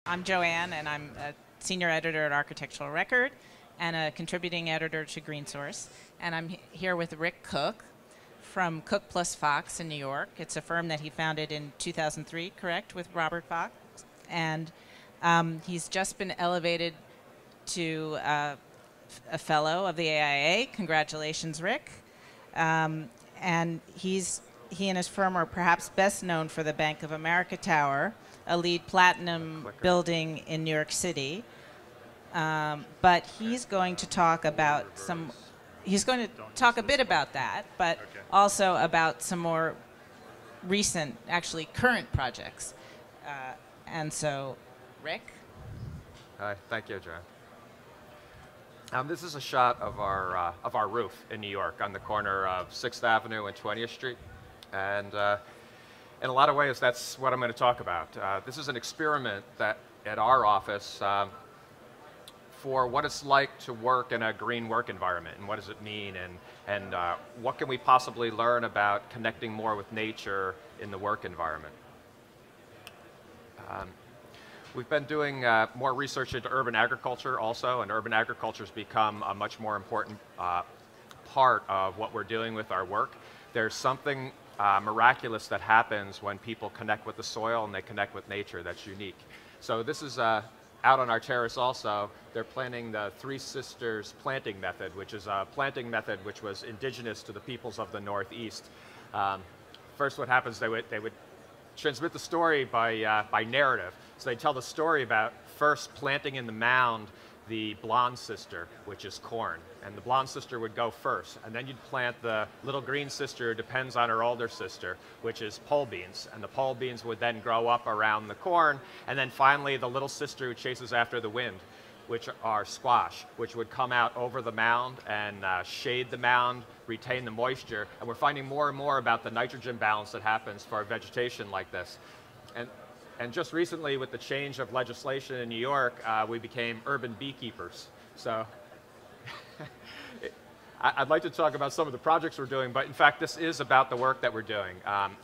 I'm Joanne, and I'm a senior editor at Architectural Record and a contributing editor to GreenSource. And I'm here with Rick Cook from Cook Plus Fox in New York. It's a firm that he founded in 2003, correct, with Robert Fox? And he's just been elevated to a fellow of the AIA. Congratulations, Rick. And he and his firm are perhaps best known for the Bank of America Tower, a LEED Platinum building in New York City. But he's going to talk about he's going to talk a bit about that, but also about some more recent, actually current projects. And so, Rick? Hi, thank you, John. This is a shot of our roof in New York on the corner of 6th Avenue and 20th Street. And in a lot of ways, that's what I'm going to talk about. This is an experiment that at our office for what it's like to work in a green work environment, and what does it mean, and what can we possibly learn about connecting more with nature in the work environment. We've been doing more research into urban agriculture also, and urban agriculture has become a much more important part of what we're doing with our work. There's something miraculous that happens when people connect with the soil and they connect with nature that's unique. So this is out on our terrace also. They're planting the Three Sisters planting method, which is a planting method which was indigenous to the peoples of the Northeast. First what happens, they would transmit the story by narrative. So they tell the story about first planting in the mound the blonde sister, which is corn. And the blonde sister would go first. And then you'd plant the little green sister who depends on her older sister, which is pole beans. And the pole beans would then grow up around the corn. And then finally, the little sister who chases after the wind, which are squash, which would come out over the mound and shade the mound, retain the moisture. And we're finding more and more about the nitrogen balance that happens for a vegetation like this. And just recently, with the change of legislation in New York, we became urban beekeepers. So I'd like to talk about some of the projects we're doing, but in fact, this is about the work that we're doing.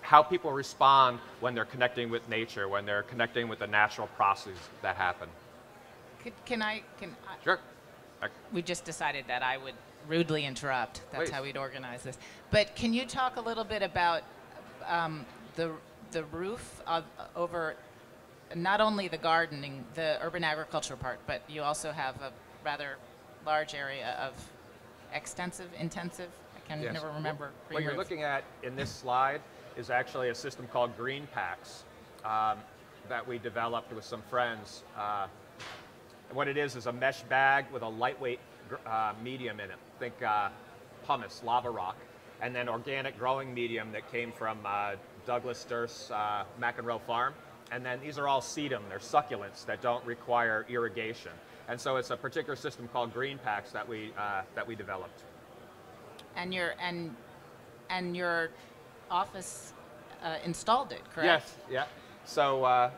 How people respond when they're connecting with nature, when they're connecting with the natural processes that happen. Can I? Sure. We just decided that I would rudely interrupt. That's Please. how we'd organize this. But can you talk a little bit about the roof over not only the gardening, the urban agriculture part, but you also have a rather large area of intensive? I can Yes. never remember. What you're looking at in this slide is actually a system called Green Packs that we developed with some friends. And what it is a mesh bag with a lightweight medium in it. Think pumice, lava rock, and then organic growing medium that came from Douglas Sturth's McEnroe Farm. And then these are all sedum, they're succulents that don't require irrigation. And so it's a particular system called Green Packs that we developed. And your office installed it, correct? Yes, yeah. So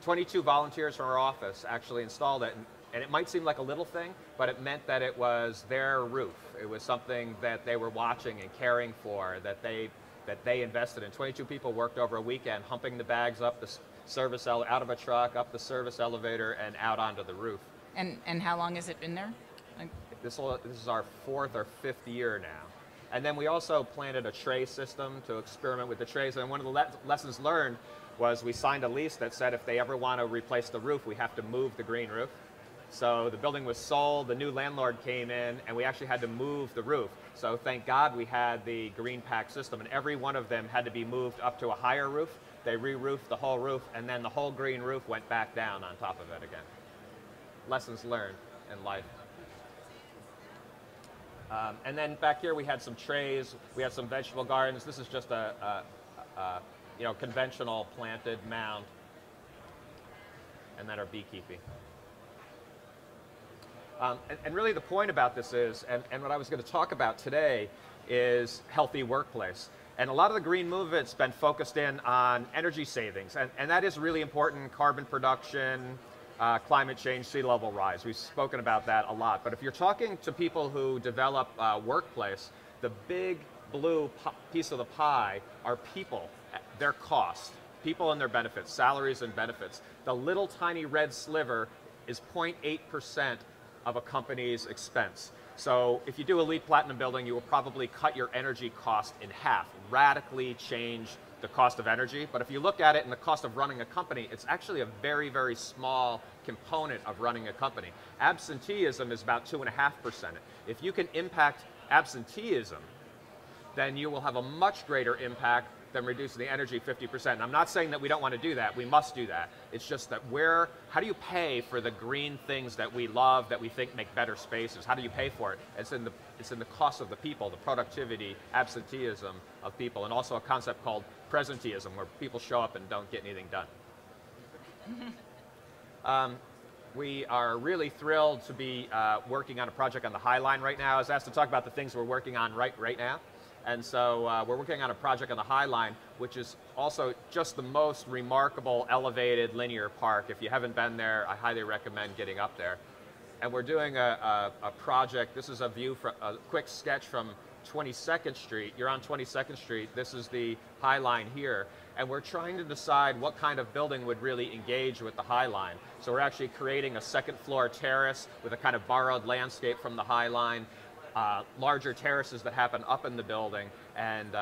22 volunteers from our office actually installed it. And it might seem like a little thing, but it meant that it was their roof. It was something that they were watching and caring for, that they invested in. 22 people worked over a weekend humping the bags up the service out of a truck, up the service elevator, and out onto the roof. And how long has it been there? This is our 4th or 5th year now. And then we also planted a tray system to experiment with the trays. And one of the lessons learned was we signed a lease that said if they ever want to replace the roof, we have to move the green roof. So the building was sold, the new landlord came in, and we actually had to move the roof. So thank God we had the Green Pack system, and every one of them had to be moved up to a higher roof. They re-roofed the whole roof, and then the whole green roof went back down on top of it again. Lessons learned in life. And then back here we had some trays, we had some vegetable gardens. This is just a conventional planted mound, and then our beekeeping. And really the point about this is, and what I was going to talk about today, is healthy workplace. And a lot of the green movement's been focused in on energy savings, and that is really important: carbon production, climate change, sea level rise. We've spoken about that a lot. But if you're talking to people who develop workplace, the big blue piece of the pie are people, their cost. people and their benefits, salaries and benefits. The little tiny red sliver is 0.8% of a company's expense. So if you do a LEED Platinum building, you will probably cut your energy cost in half, radically change the cost of energy. But if you look at it in the cost of running a company, it's actually a very, very small component of running a company. Absenteeism is about 2.5%. If you can impact absenteeism, then you will have a much greater impact than reducing the energy 50%. And I'm not saying that we don't want to do that. We must do that. It's just that how do you pay for the green things that we love, that we think make better spaces? How do you pay for it? It's in the cost of the people, the productivity, absenteeism of people, and also a concept called presenteeism, where people show up and don't get anything done. We are really thrilled to be working on a project on the High Line right now. I was asked to talk about the things we're working on right now. And so we're working on a project on the High Line, which is also just the most remarkable elevated linear park. If you haven't been there, I highly recommend getting up there. And we're doing a project. This is a view, from a quick sketch from 22nd Street. You're on 22nd Street. This is the High Line here. And we're trying to decide what kind of building would really engage with the High Line. So we're actually creating a second floor terrace with a kind of borrowed landscape from the High Line. Larger terraces that happen up in the building, and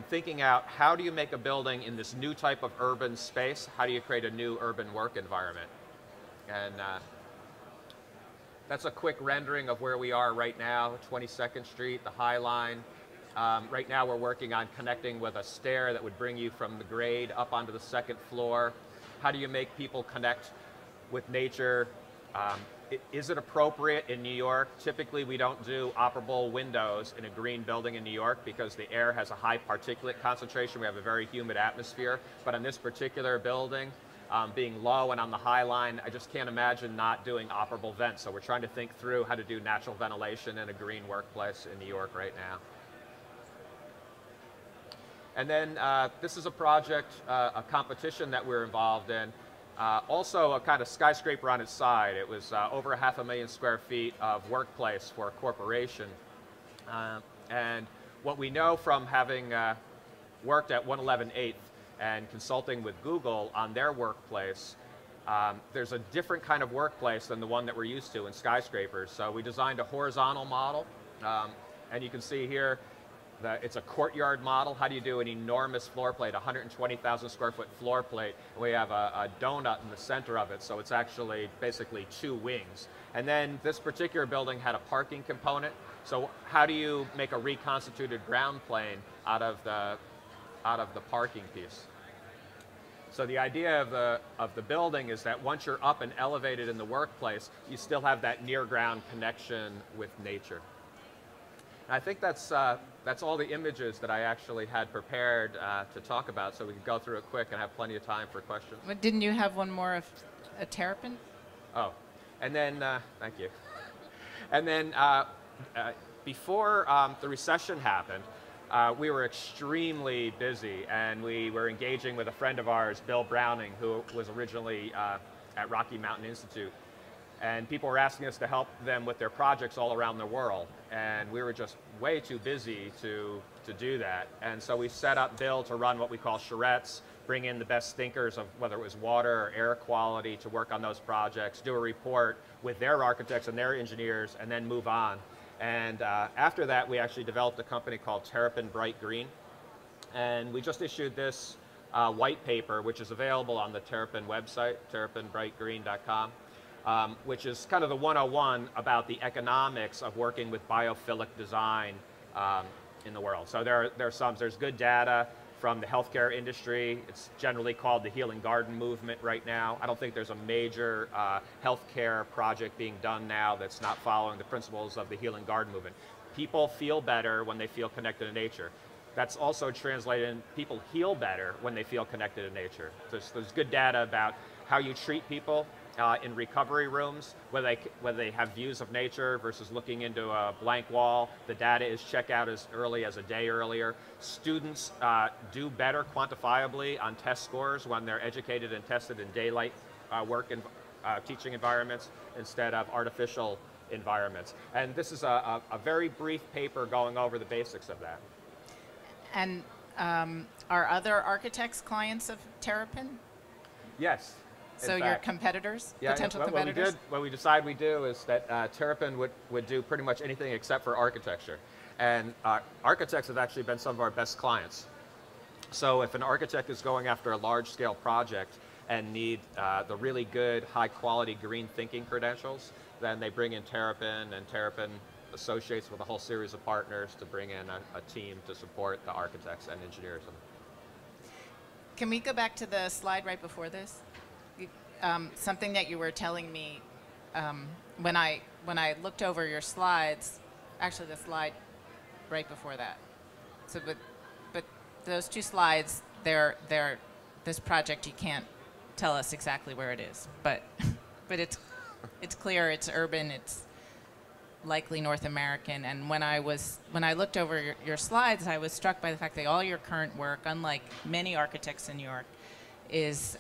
thinking out how do you make a building in this new type of urban space, how do you create a new urban work environment. And that's a quick rendering of where we are right now, 22nd Street, the High Line. Right now we're working on connecting with a stair that would bring you from the grade up onto the second floor. How do you make people connect with nature? Is it appropriate in New York? Typically, we don't do operable windows in a green building in New York because the air has a high particulate concentration. We have a very humid atmosphere. But in this particular building, being low and on the High Line, I just can't imagine not doing operable vents. So we're trying to think through how to do natural ventilation in a green workplace in New York right now. And then this is a project, a competition that we're involved in. Also a kind of skyscraper on its side. It was over 500,000 square feet of workplace for a corporation. And what we know from having worked at 111 8th and consulting with Google on their workplace, there's a different kind of workplace than the one that we're used to in skyscrapers. So we designed a horizontal model, and you can see here, it's a courtyard model. How do you do an enormous floor plate, 120,000 square foot floor plate? We have a donut in the center of it, so it's actually basically two wings. And then this particular building had a parking component. So how do you make a reconstituted ground plane out of the parking piece? So the idea of the building is that once you're up and elevated in the workplace, you still have that near ground connection with nature. And I think that's all the images that I actually had prepared to talk about, so we can go through it quick and have plenty of time for questions. But didn't you have one more of a terrapin? Oh, and then, thank you. And then before the recession happened, we were extremely busy, and we were engaging with a friend of ours, Bill Browning, who was originally at Rocky Mountain Institute. And people were asking us to help them with their projects all around the world. And we were just way too busy to do that. And so we set up Bill to run what we call charrettes, bring in the best thinkers of whether it was water or air quality to work on those projects, do a report with their architects and their engineers, and then move on. And after that, we actually developed a company called Terrapin Bright Green. And we just issued this white paper, which is available on the Terrapin website, terrapinbrightgreen.com. Which is kind of the 101 about the economics of working with biophilic design in the world. So there's good data from the healthcare industry. It's generally called the Healing Garden movement right now. I don't think there's a major healthcare project being done now that's not following the principles of the Healing Garden movement. People feel better when they feel connected to nature. That's also translated in people heal better when they feel connected to nature. There's good data about how you treat people in recovery rooms, whether they have views of nature versus looking into a blank wall. The data is checked out as early as a day earlier. Students do better quantifiably on test scores when they're educated and tested in daylight work and teaching environments instead of artificial environments. And this is a very brief paper going over the basics of that. And Are other architects clients of Terrapin? Yes. So In your fact, competitors, yeah, potential what we competitors? did, what we decided we do is that Terrapin would do pretty much anything except for architecture. And architects have actually been some of our best clients. So if an architect is going after a large-scale project and need the really good, high-quality green thinking credentials, then they bring in Terrapin, and Terrapin associates with a whole series of partners to bring in a team to support the architects and engineers. Can we go back to the slide right before this? Something that you were telling me when I looked over your slides, actually the slide right before that. So, but those two slides, they're this project. You can't tell us exactly where it is, but it's clear. It's urban. It's likely North American. And when I looked over your slides, I was struck by the fact that all your current work, unlike many architects in New York, is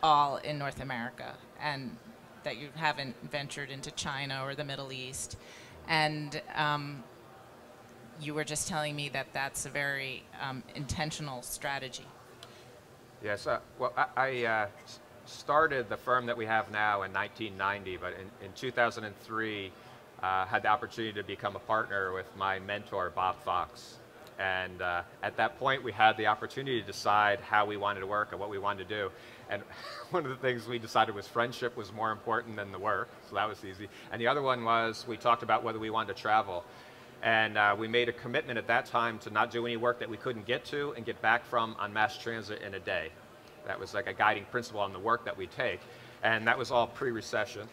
all in North America, and that you haven't ventured into China or the Middle East. And you were just telling me that that's a very intentional strategy. Yes, well, I started the firm that we have now in 1990, but in 2003, had the opportunity to become a partner with my mentor, Bob Fox. And at that point, we had the opportunity to decide how we wanted to work and what we wanted to do. And one of the things we decided was friendship was more important than the work, so that was easy. And the other one was we talked about whether we wanted to travel. And we made a commitment at that time to not do any work that we couldn't get to and get back from on mass transit in a day. That was like a guiding principle on the work that we take. And that was all pre-recession.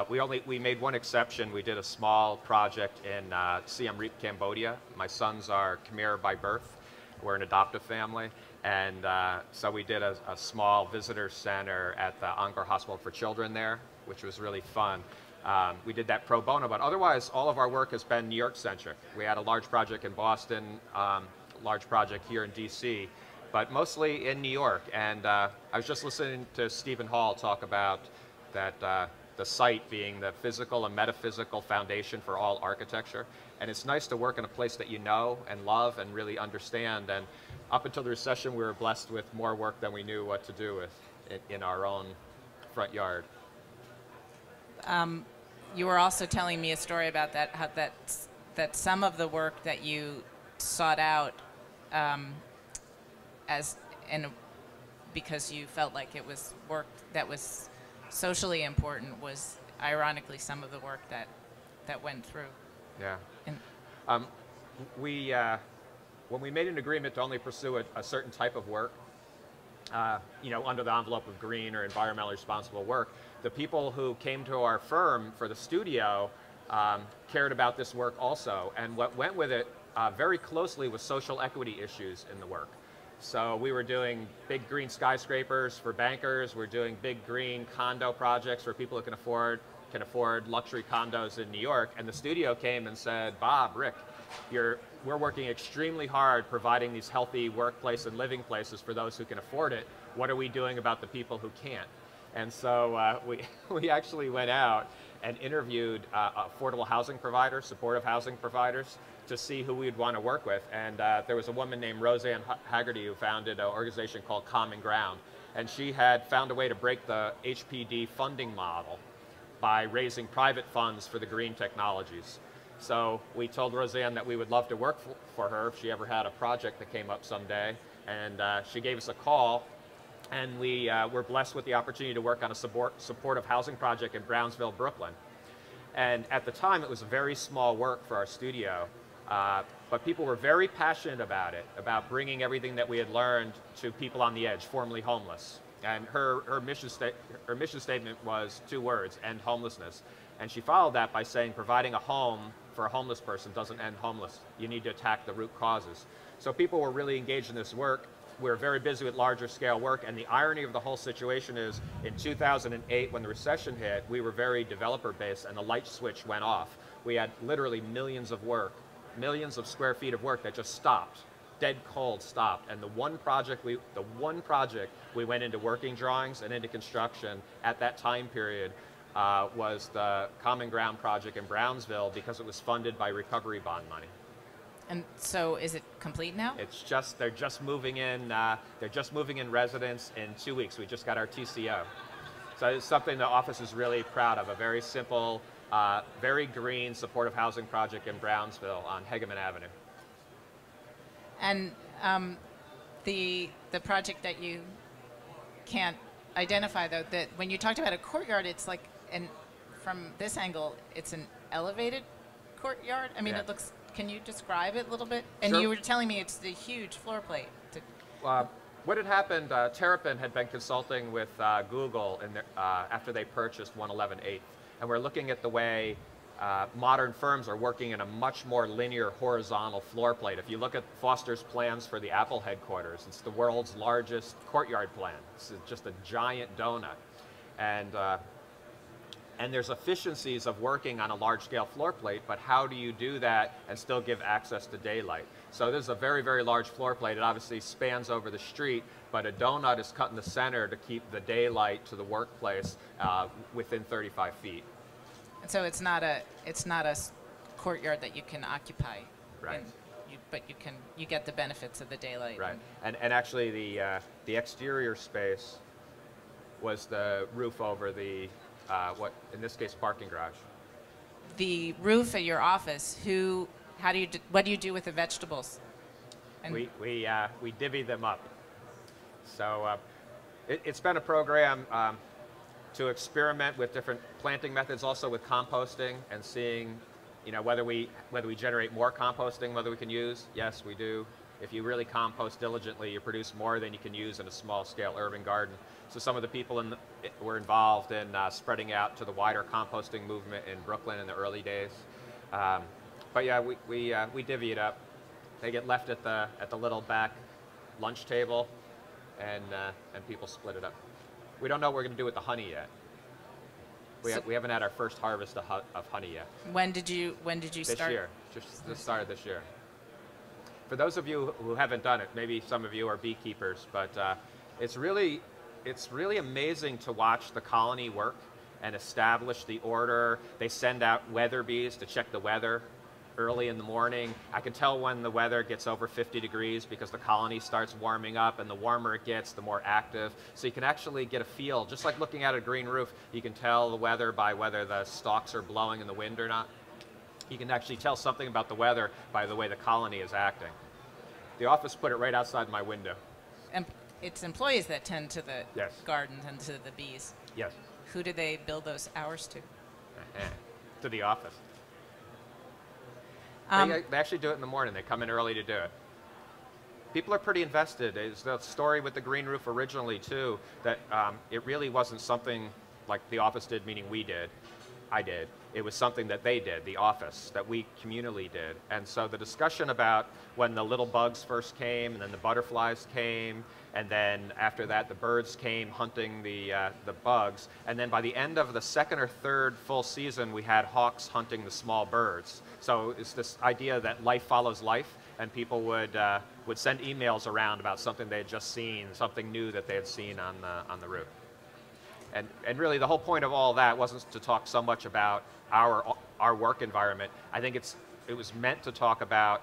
We made one exception. We did a small project in Siem Reap, Cambodia. My sons are Khmer by birth. We're an adoptive family. And so we did a small visitor center at the Angkor Hospital for Children there, which was really fun. We did that pro bono, but otherwise all of our work has been New York centric. We had a large project in Boston, large project here in DC, but mostly in New York. And I was just listening to Stephen Hall talk about that the site being the physical and metaphysical foundation for all architecture. And it's nice to work in a place that you know and love and really understand. And up until the recession, we were blessed with more work than we knew what to do with in our own front yard. You were also telling me a story about that, how that some of the work that you sought out because you felt like it was work that was socially important was ironically some of the work that went through. Yeah. When we made an agreement to only pursue a certain type of work, under the envelope of green or environmentally responsible work, the people who came to our firm for the studio cared about this work also. And what went with it very closely was social equity issues in the work. So we were doing big green skyscrapers for bankers. We're doing big green condo projects for people who can afford luxury condos in New York. And the studio came and said, Bob, Rick, we're working extremely hard providing these healthy workplace and living places for those who can afford it. What are we doing about the people who can't? And so we actually went out and interviewed affordable housing providers, supportive housing providers, to see who we'd want to work with. And there was a woman named Roseanne Haggerty who founded an organization called Common Ground. And she had found a way to break the HPD funding model by raising private funds for the green technologies. So we told Roseanne that we would love to work for her if she ever had a project that came up someday. And she gave us a call. And we were blessed with the opportunity to work on a supportive housing project in Brownsville, Brooklyn. And at the time, it was very small work for our studio. But people were very passionate about it, about bringing everything that we had learned to people on the edge, formerly homeless. And her mission statement was 2 words: end homelessness. And she followed that by saying providing a home for a homeless person doesn't end homeless. You need to attack the root causes. So people were really engaged in this work. We were very busy with larger scale work, and the irony of the whole situation is in 2008, when the recession hit, we were very developer based and the light switch went off. We had literally millions of square feet of work that just stopped, dead cold stopped. And the one project we went into working drawings and into construction at that time period was the Common Ground project in Brownsville, because it was funded by recovery bond money. And so is it complete now? They're just moving in. They're just moving in residents in 2 weeks. We just got our TCO. So it's something the office is really proud of. A very simple, very green supportive housing project in Brownsville on Hegeman Avenue. And the project that you can't identify, though, that when you talked about a courtyard, it's like, and from this angle, it's an elevated courtyard. I mean, Yeah. it looks. Can you describe it a little bit? And Sure. you were telling me it's the huge floor plate. What had happened, Terrapin had been consulting with Google after they purchased 111 8th. And we're looking at the way modern firms are working in a much more linear horizontal floor plate. If you look at Foster's plans for the Apple headquarters, it's the world's largest courtyard plan. It's just a giant donut. And there's efficiencies of working on a large-scale floor plate, but how do you do that and still give access to daylight? So this is a very, very large floor plate. It obviously spans over the street, but a donut is cut in the center to keep the daylight to the workplace within 35 feet. And so it's not a courtyard that you can occupy. Right. But you get the benefits of the daylight. Right. And actually the exterior space was the roof over the what in this case parking garage. The roof at your office. What do you do with the vegetables? And We divvy them up. So it's been a program to experiment with different planting methods, also with composting, and seeing, whether we generate more composting, whether we can use. Yes, we do. If you really compost diligently, you produce more than you can use in a small-scale urban garden. So some of the people were involved in spreading out to the wider composting movement in Brooklyn in the early days. But yeah, we divvy it up. They get left at the little back lunch table, and people split it up. We don't know what we're going to do with the honey yet. We haven't had our first harvest of honey yet. When did you start? This year, just the start of this year. For those of you who haven't done it, maybe some of you are beekeepers, but it's really amazing to watch the colony work and establish the order. They send out weather bees to check the weather early in the morning. I can tell when the weather gets over 50 degrees because the colony starts warming up, and the warmer it gets, the more active. So you can actually get a feel, just like looking at a green roof, you can tell the weather by whether the stalks are blowing in the wind or not. You can actually tell something about the weather by the way the colony is acting. The office put it right outside my window. And it's employees that tend to the Yes. gardens and to the bees. Yes. Who do they build those hours to? To the office. They actually do it in the morning. They come in early to do it. People are pretty invested. It's the story with the green roof originally, too, that it really wasn't something like the office did, meaning we did. I did. It was something that they did, the office, that we communally did. And so the discussion about when the little bugs first came, and then the butterflies came, and then after that the birds came hunting the bugs, and then by the end of the second or third full season we had hawks hunting the small birds. So it's this idea that life follows life, and people would send emails around about something they had just seen, something new that they had seen on the roof. And really the whole point of all that wasn't to talk so much about our work environment. I think it was meant to talk about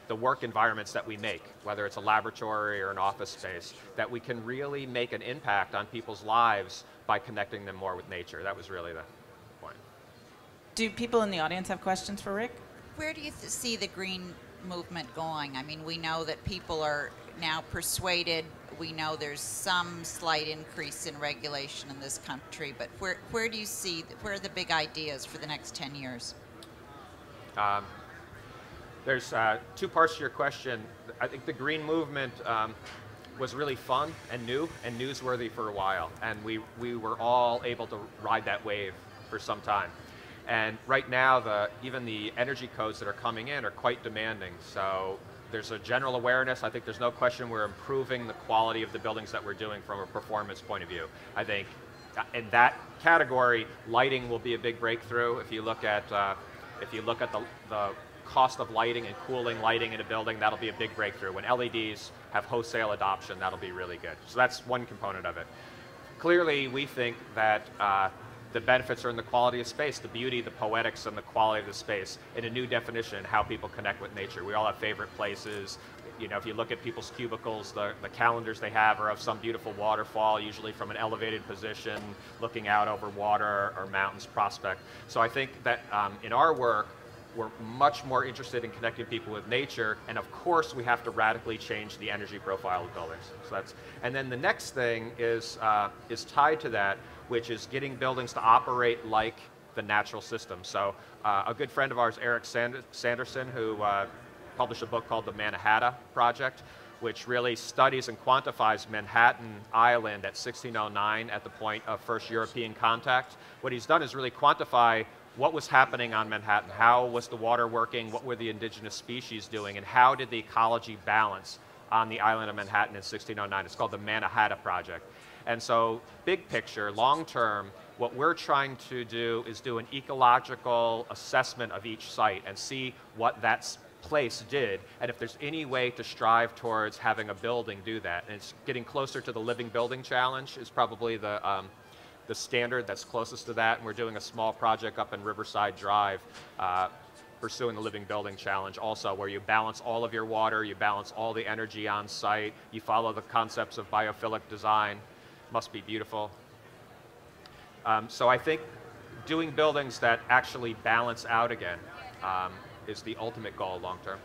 the work environments that we make, whether it's a laboratory or an office space, that we can really make an impact on people's lives by connecting them more with nature. That was really the point. Do people in the audience have questions for Rick? Where do you see the green movement going? I mean, we know that people are now persuaded. We know there's some slight increase in regulation in this country, but where do you see, where are the big ideas for the next 10 years? There's two parts to your question. I think the green movement was really fun and new and newsworthy for a while, and we were all able to ride that wave for some time. And right now, even the energy codes that are coming in are quite demanding. So there's a general awareness. I think there's no question we're improving the quality of the buildings that we're doing from a performance point of view. I think in that category, lighting will be a big breakthrough. If you look at the cost of lighting and cooling lighting in a building, that'll be a big breakthrough. When LEDs have wholesale adoption, that'll be really good. So that's one component of it. Clearly, we think that the benefits are in the quality of space, the beauty, the poetics, and the quality of the space in a new definition, how people connect with nature. We all have favorite places. You know, if you look at people's cubicles, the calendars they have are of some beautiful waterfall, usually from an elevated position, looking out over water or mountains prospect. So I think that in our work, we're much more interested in connecting people with nature, and of course we have to radically change the energy profile of buildings. So that's, and then the next thing is tied to that, which is getting buildings to operate like the natural system. So a good friend of ours, Eric Sanderson, who published a book called the Mannahatta Project, which really studies and quantifies Manhattan Island at 1609 at the point of first European contact. What he's done is really quantify what was happening on Manhattan, how was the water working, what were the indigenous species doing, and how did the ecology balance on the island of Manhattan in 1609. It's called the Mannahatta Project. And so, big picture, long term, what we're trying to do is do an ecological assessment of each site and see what that place did, and if there's any way to strive towards having a building do that. And it's getting closer to the Living Building Challenge is probably the standard that's closest to that, and we're doing a small project up in Riverside Drive pursuing the Living Building Challenge also, where you balance all of your water, you balance all the energy on site, you follow the concepts of biophilic design. Must be beautiful. So I think doing buildings that actually balance out again is the ultimate goal long term.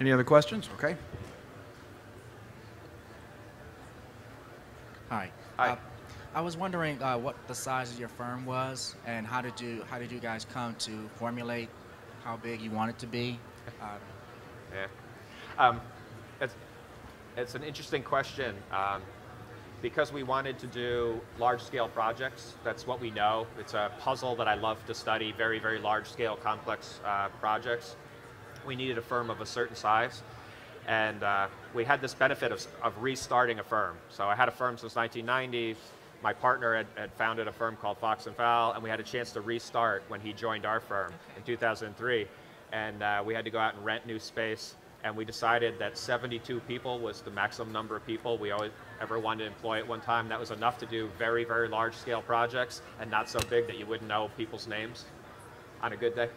Any other questions? Okay. Hi. Hi. I was wondering what the size of your firm was, and how did you guys come to formulate how big you want it to be? Yeah. It's an interesting question. Because we wanted to do large-scale projects, that's what we know. It's a puzzle that I love to study, very, very large-scale, complex projects. We needed a firm of a certain size, and we had this benefit of restarting a firm. So I had a firm since 1990. My partner had founded a firm called Fox & Fowl, and we had a chance to restart when he joined our firm in 2003. And we had to go out and rent new space. And we decided that 72 people was the maximum number of people we ever wanted to employ at one time. That was enough to do very, very large-scale projects, and not so big that you wouldn't know people's names on a good day.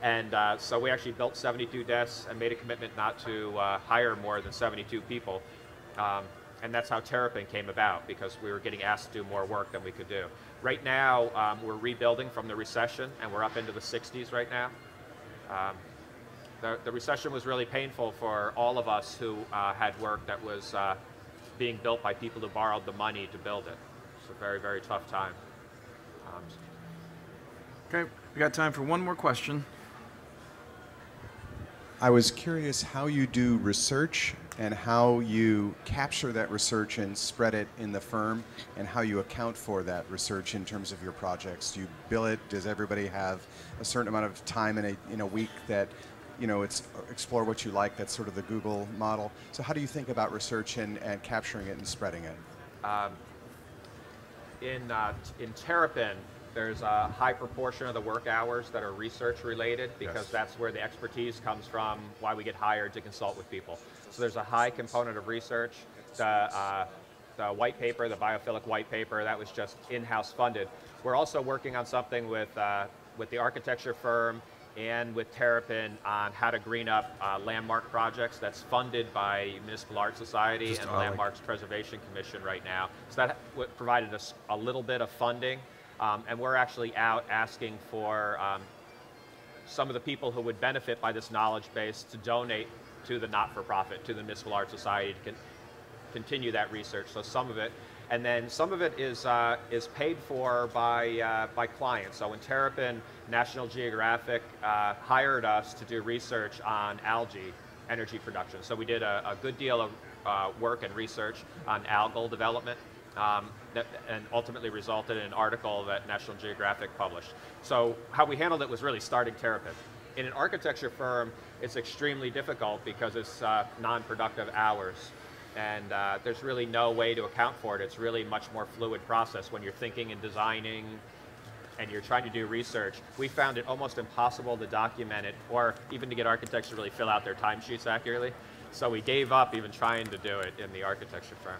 And so we actually built 72 desks and made a commitment not to hire more than 72 people. And that's how Terrapin came about, because we were getting asked to do more work than we could do. Right now, we're rebuilding from the recession, and we're up into the 60s right now. The recession was really painful for all of us who had work that was being built by people who borrowed the money to build it. It's a very, very tough time. Okay, we got time for one more question. I was curious how you do research and how you capture that research and spread it in the firm, and how you account for that research in terms of your projects. Do you bill it? Does everybody have a certain amount of time in a week that, you know, it's explore what you like? That's sort of the Google model. So how do you think about research and capturing it and spreading it? In Terrapin, there's a high proportion of the work hours that are research related, because Yes. that's where the expertise comes from, why we get hired to consult with people. So there's a high component of research. The white paper, the biophilic white paper, that was just in-house funded. We're also working on something with the architecture firm and with Terrapin on how to green up landmark projects. That's funded by Municipal Art Society and the Landmarks Preservation Commission right now. So that provided us a little bit of funding. And we're actually out asking for some of the people who would benefit by this knowledge base to donate to the not-for-profit, to the Municipal Art Society, to continue that research. So some of it, and then some of it is paid for by clients. So in Terrapin, National Geographic hired us to do research on algae energy production. So we did a good deal of work and research on algal development. And ultimately resulted in an article that National Geographic published. So how we handled it was really starting Terrapin. In an architecture firm, it's extremely difficult because it's non-productive hours. And there's really no way to account for it. It's really much more fluid process when you're thinking and designing and you're trying to do research. We found it almost impossible to document it, or even to get architects to really fill out their timesheets accurately. So we gave up even trying to do it in the architecture firm.